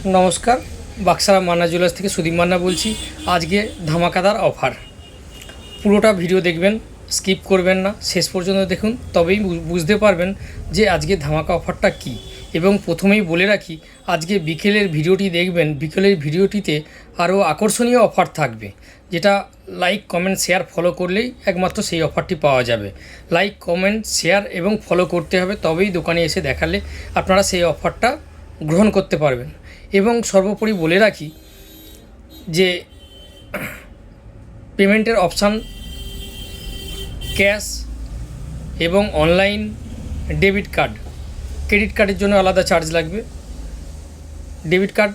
নমস্কার, বাক্সারা মান্না জুয়েলার্স থেকে সুদীপ মান্না বলছি। আজকে ধামাকাদার অফার, পুরোটা ভিডিও দেখবেন, স্কিপ করবেন না, শেষ পর্যন্ত দেখুন, তবেই বুঝতে পারবেন যে আজকে ধামাকা অফারটা কী। এবং প্রথমেই বলে রাখি, আজকে বিকেলের ভিডিওটি দেখবেন, বিকেলের ভিডিওটিতে আরও আকর্ষণীয় অফার থাকবে, যেটা লাইক, কমেন্ট, শেয়ার, ফলো করলেই একমাত্র সেই অফারটি পাওয়া যাবে। লাইক, কমেন্ট, শেয়ার এবং ফলো করতে হবে, তবেই দোকানে এসে দেখালে আপনারা সেই অফারটা গ্রহণ করতে পারবেন। এবং সর্বোপরি বলে রাখি যে পেমেন্টের অপশান ক্যাশ এবং অনলাইন, ডেবিট কার্ড, ক্রেডিট কার্ডের জন্য আলাদা চার্জ লাগবে। ডেবিট কার্ড,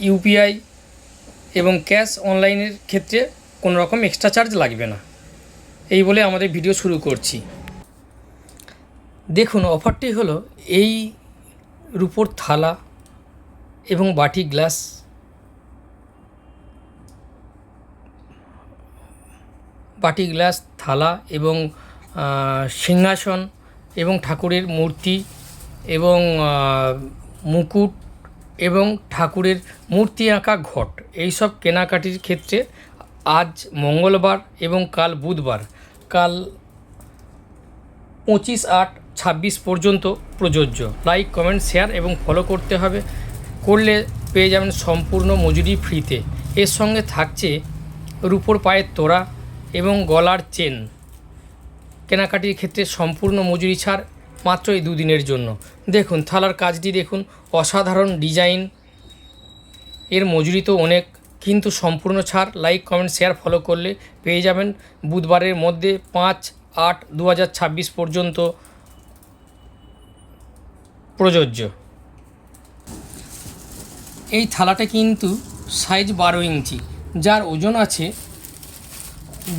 ইউপিআই এবং ক্যাশ অনলাইনের ক্ষেত্রে কোনো রকম এক্সট্রা চার্জ লাগবে না। এই বলে আমাদের ভিডিও শুরু করছি। দেখুন, অফারটি হলো এই রূপোর থালা এবং বাটি, গ্লাস, থালা এবং সিংহাসন এবং ঠাকুরের মূর্তি এবং মুকুট এবং ঠাকুরের মূর্তি আঁকা ঘট, এইসব কেনাকাটির ক্ষেত্রে আজ মঙ্গলবার এবং কাল বুধবার, কাল 25/8/26 পর্যন্ত প্রযোজ্য। লাইক, কমেন্ট, শেয়ার এবং ফলো করতে হবে, করলে পেয়ে যাবেন সম্পূর্ণ মজুরি ফ্রিতে। এর সঙ্গে থাকছে রূপোর পায়ের তোড়া এবং গলার চেন। কেনাকাটির ক্ষেত্রে সম্পূর্ণ মজুরি ছাড় মাত্র এই দুদিনের জন্য। দেখুন, থালার কাজটি দেখুন, অসাধারণ ডিজাইন, এর মজুরি তো অনেক, কিন্তু সম্পূর্ণ ছাড়। লাইক, কমেন্ট, শেয়ার, ফলো করলে পেয়ে যাবেন। বুধবারের মধ্যে 5/8/2026 পর্যন্ত প্রযোজ্য। এই থালাটা কিন্তু সাইজ 12 ইঞ্চি, যার ওজন আছে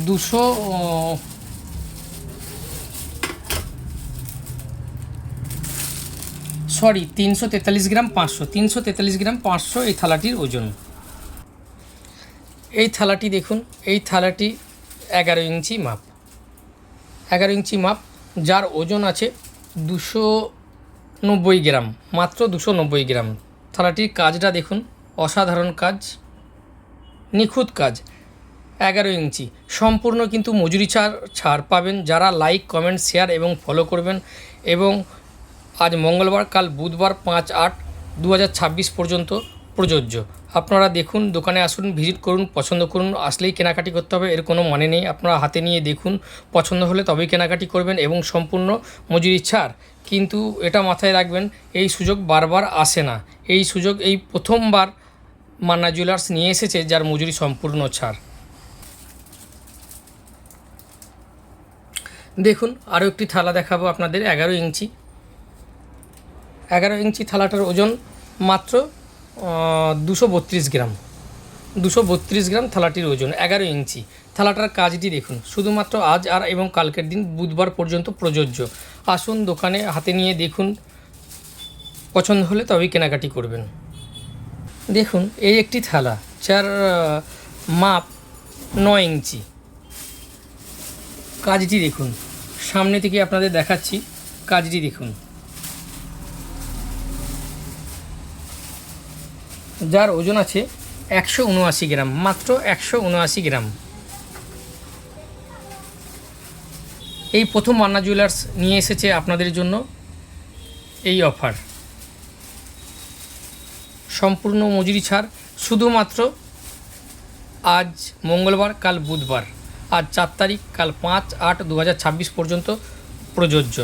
343 গ্রাম 500, 343 গ্রাম 500 এই থালাটির ওজন। এই থালাটি দেখুন, এই থালাটি 11 ইঞ্চি মাপ, 11 ইঞ্চি মাপ, যার ওজন আছে 290 গ্রাম, মাত্র 290 গ্রাম। থালাটির কাজটা দেখুন, অসাধারণ কাজ, নিখুঁত কাজ, 11 ইঞ্চি। সম্পূর্ণ কিন্তু মজুরি ছাড় পাবেন যারা লাইক, কমেন্ট, শেয়ার এবং ফলো করবেন। এবং আজ মঙ্গলবার, কাল বুধবার 5/8/2026 পর্যন্ত প্রযোজ্য। আপনারা দেখুন, দোকানে আসুন, ভিজিট করুন, পছন্দ করুন, আসলেই কেনাকাটি করতে হবে এর কোনো মানে নেই। আপনারা হাতে নিয়ে দেখুন, পছন্দ হলে তবেই কেনাকাটি করবেন এবং সম্পূর্ণ মজুরি ছাড়। কিন্তু এটা মাথায় রাখবেন, এই সুযোগ বারবার আসে না। এই সুযোগ এই প্রথমবার মান্না জুয়েলার্স নিয়ে এসেছে, যার মজুরি সম্পূর্ণ ছাড়। দেখুন, আরও একটি থালা দেখাবো আপনাদের, 11 ইঞ্চি। 11 ইঞ্চি থালাটার ওজন মাত্র 232 গ্রাম, 232 গ্রাম থালাটির ওজন, 11 ইঞ্চি। থালাটার কাজটি দেখুন, শুধুমাত্র আজ আর এবং কালকের দিন বুধবার পর্যন্ত প্রযোজ্য। আসুন, দোকানে হাতে নিয়ে দেখুন, পছন্দ হলে তবেই কেনাকাটি করবেন। দেখুন, এই একটি থালা, যার মাপ 9 ইঞ্চি। কাজটি দেখুন, সামনে থেকে আপনাদের দেখাচ্ছি, কাজটি দেখুন, যার ওজন আছে 179 গ্রাম, মাত্র 179 গ্রাম। এই প্রথম মান্না জুয়েলার্স নিয়ে এসেছে আপনাদের জন্য এই অফার, সম্পূর্ণ মজুরি ছাড়, শুধুমাত্র আজ মঙ্গলবার, কাল বুধবার, আজ 4 তারিখ, কাল 5/8/2026 পর্যন্ত প্রযোজ্য।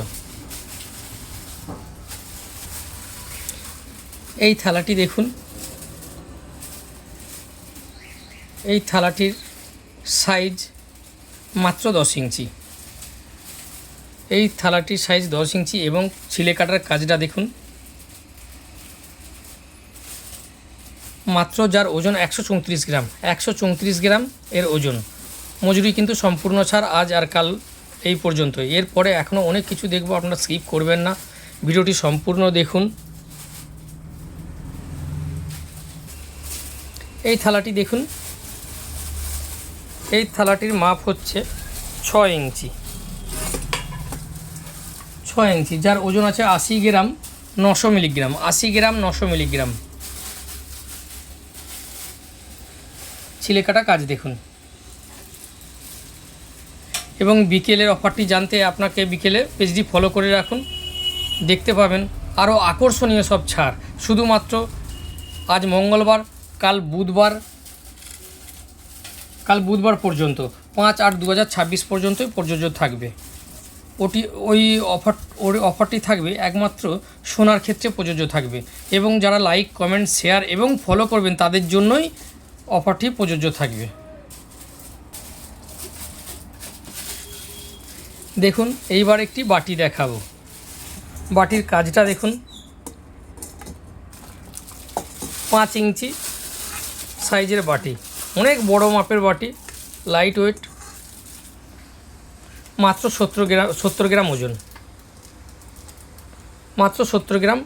এই থালাটি দেখুন, এই থালাটির সাইজ মাত্র 10 ইঞ্চি। এই থালাটির সাইজ 10 ইঞ্চি এবং ছিলে কাটার কাজটা দেখুন, মাত্র, যার ওজন 134 গ্রাম, 134 গ্রাম এর ওজন। মজুরি কিন্তু সম্পূর্ণ ছাড় আজ আর কাল এই পর্যন্ত। এরপরে এখনও অনেক কিছু দেখব, আপনারা স্কিপ করবেন না, ভিডিওটি সম্পূর্ণ দেখুন। এই থালাটি দেখুন, এই থালাটির মাপ হচ্ছে 6 ইঞ্চি, 6 ইঞ্চি, যার ওজন আছে 80 গ্রাম 900 মিলিগ্রাম, 80 গ্রাম 900 মিলিগ্রাম। ছিলে কাটা কাজ দেখুন। এবং বিকেলের অফারটি জানতে আপনাকে বিকেলে পেজটি ফলো করে রাখুন, দেখতে পাবেন আরও আকর্ষণীয় সব ছাড়। শুধুমাত্র আজ মঙ্গলবার, কাল বুধবার পর্যন্ত 5/8/2026 পর্যন্তই প্রযোজ্য থাকবে। ওই অফারটি থাকবে একমাত্র সোনার ক্ষেত্রে প্রযোজ্য থাকবে, এবং যারা লাইক, কমেন্ট, শেয়ার এবং ফলো করবেন তাদের জন্যই অফারটি প্রযোজ্য থাকবে। দেখুন এইবার একটি বাটি দেখাবো। বাটির কাজটা দেখুন। 5 ইঞ্চি সাইজের বাটি, অনেক বড় মাপের বাটি, লাইট ওয়েট, মাত্র 70 গ্রাম ওজন, মাত্র 70 গ্রাম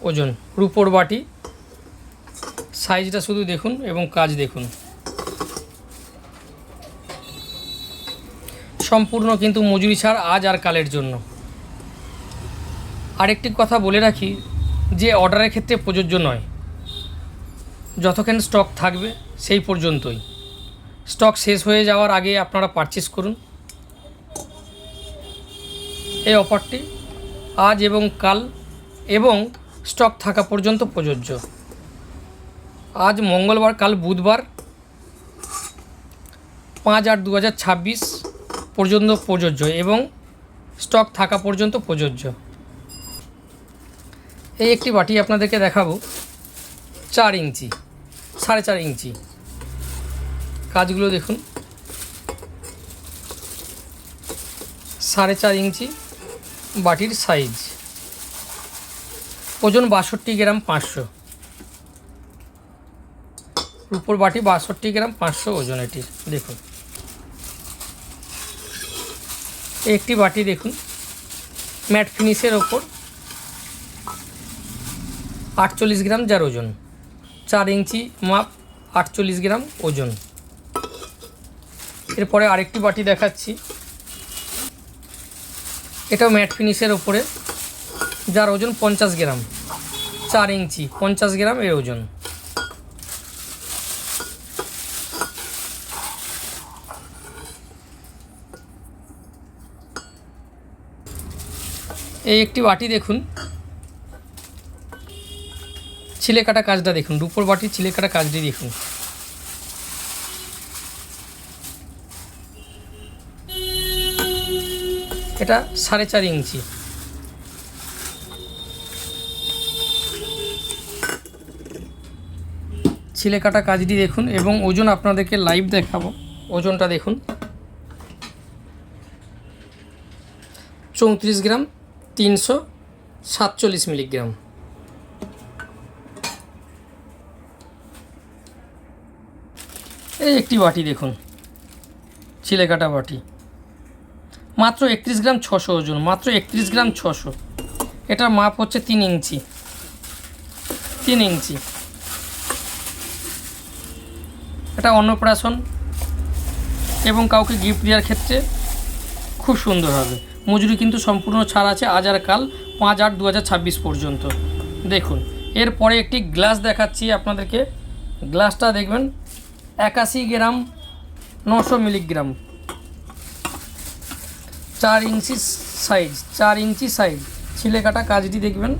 ওজন। রুপোর বাটি, সাইজটা শুধু দেখুন এবং কাজ দেখুন। সম্পূর্ণ কিন্তু মজুরি ছাড় আজ আর কালের জন্য। আরেকটি কথা বলে রাখি যে অর্ডারের ক্ষেত্রে প্রযোজ্য নয়, যতক্ষণ স্টক থাকবে সেই পর্যন্তই। স্টক শেষ হয়ে যাওয়ার আগে আপনারা পারচেস করুন। এই অফারটি আজ এবং কাল এবং স্টক থাকা পর্যন্ত প্রযোজ্য। আজ মঙ্গলবার, কাল বুধবার, 5/8/2026 পর্যন্ত প্রযোজ্য এবং স্টক থাকা পর্যন্ত প্রযোজ্য। এই একটি বাটি আপনাদেরকে দেখাবো, 4 ইঞ্চি, 4.5 ইঞ্চি। কাজগুলো দেখুন। 4.5 ইঞ্চি বাটির সাইজ, ওজন 62 গ্রাম 500। রুপোর বাটি 62 গ্রাম 500 ওজন এটির। দেখুন একটি বাটি দেখুন, ম্যাট ফিনিশের ওপর, 48 গ্রাম যার ওজন, 4 ইঞ্চি মাপ, 48 গ্রাম ওজন। এরপরে আরেকটি বাটি দেখাচ্ছি, এটাও ম্যাট ফিনিশের ওপরে, যার ওজন 50 গ্রাম, 4 ইঞ্চি, 50 গ্রাম এর ওজন। এই একটি বাটি দেখুন, ছিলে কাটা কাজটা দেখুন। রুপোর বাটির ছিলে কাটা কাজটি দেখুন। এটা 4.5 ইঞ্চি। ছিলে কাটা কাজটি দেখুন এবং ওজন আপনাদেরকে লাইভ দেখাবো। ওজনটা দেখুন, 34 গ্রাম 347 মিলিগ্রাম। এই একটি বাটি দেখুন, ছিলে কাটা বাটি, মাত্র 31 গ্রাম 600 ওজন, মাত্র 31 গ্রাম 600। এটার মাপ হচ্ছে 3 ইঞ্চি, 3 ইঞ্চি। এটা অন্নপ্রাশন এবং কাউকে গিফট দেওয়ার ক্ষেত্রে খুব সুন্দর হবে। মজুরি কিন্তু সম্পূর্ণ ছাড় আছে আজ আর কাল 5/8/2026 পর্যন্ত। দেখুন এরপরে একটি গ্লাস দেখাচ্ছি আপনাদেরকে। গ্লাসটা দেখবেন 81 গ্রাম 900 মিলিগ্রাম, 4 ইঞ্চি সাইজ, 4 ইঞ্চি সাইজ। ছিলে কাটা কাজটি দেখবেন।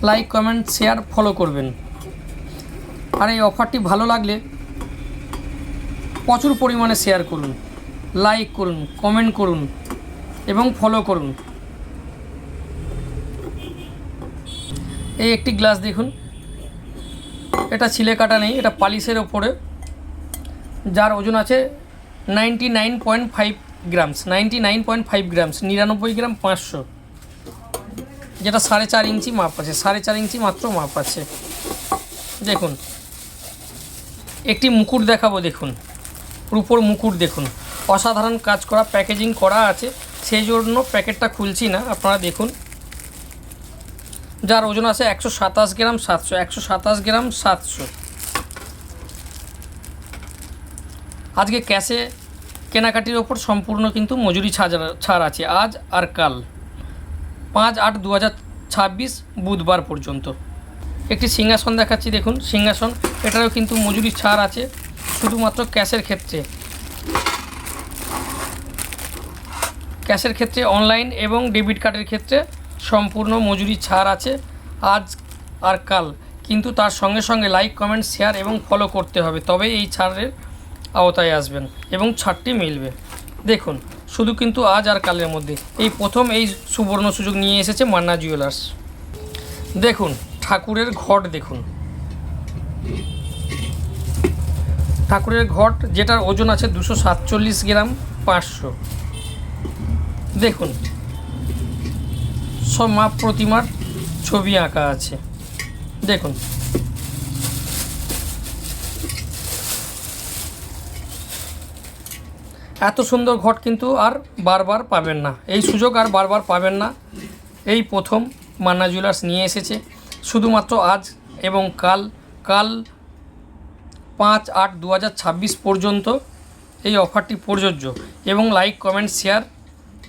লাইক, কমেন্ট, শেয়ার, ফলো করবেন। আর এই অফারটি ভালো লাগলে প্রচুর পরিমাণে শেয়ার করুন, লাইক করুন, কমেন্ট করুন এবং ফলো করুন। এই একটি গ্লাস দেখুন, এটা ছিলে কাটা নেই, এটা পালিশের ওপরে, যার ওজন আছে 99.5 গ্রামস, 99.5 গ্রামস, 99 গ্রাম 500, যেটা 4.5 ইঞ্চি মাপ আছে, 4.5 ইঞ্চি মাত্র মাপ আছে। দেখুন একটি মুকুট দেখাবো, দেখুন রুপোর মুকুট দেখুন, অসাধারণ কাজ করা, প্যাকেজিং করা আছে, সেই জন্য প্যাকেটটা খুলছি না, আপনারা দেখুন। যার ওজন আছে 127 গ্রাম 700, 127 গ্রাম 700। আজকে ক্যাশে কেনাকাটির ওপর সম্পূর্ণ কিন্তু মজুরি ছাড় আছে আজ আর কাল 5/8/2026 বুধবার পর্যন্ত। একটি সিংহাসন দেখাচ্ছি, দেখুন সিংহাসন, এটারও কিন্তু মজুরি ছাড় আছে শুধুমাত্র ক্যাশের ক্ষেত্রে অনলাইন এবং ডেবিট কার্ডের ক্ষেত্রে সম্পূর্ণ মজুরি ছাড় আছে আজ আর কাল, কিন্তু তার সঙ্গে সঙ্গে লাইক, কমেন্ট, শেয়ার এবং ফলো করতে হবে, তবে এই ছাড়ের আওতায় আসবেন এবং ছাড়টি মিলবে। দেখুন শুধু কিন্তু আজ আর কালের মধ্যে এই প্রথম এই সুবর্ণ সুযোগ নিয়ে এসেছে মান্না জুয়েলার্স। দেখুন ঠাকুরের ঘট, দেখুন ঠাকুরের ঘট যেটার ওজন আছে 247 গ্রাম 500। দেখুন সব মা প্রতিমার ছবি আঁকা আছে। দেখুন এত সুন্দর ঘট কিন্তু আর বারবার পাবেন না, এই সুযোগ আর বারবার পাবেন না। এই প্রথম মান্না জুয়েলার্স নিয়ে এসেছে শুধুমাত্র আজ এবং কাল 5/8/2026 পর্যন্ত এই অফারটি প্রযোজ্য এবং লাইক, কমেন্ট, শেয়ার,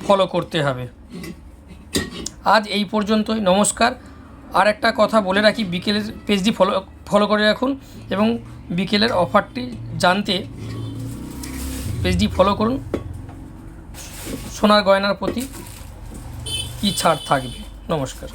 ফলো করতে হবে। আজ এই পর্যন্তই, নমস্কার। আর একটা কথা বলে রাখি, বিকেলের পেজটি ফলো করে রাখুন এবং বিকেলের অফারটি জানতে পেজটি ফলো করুন। সোনার গয়নার প্রতি কী ছাড় থাকবে। নমস্কার।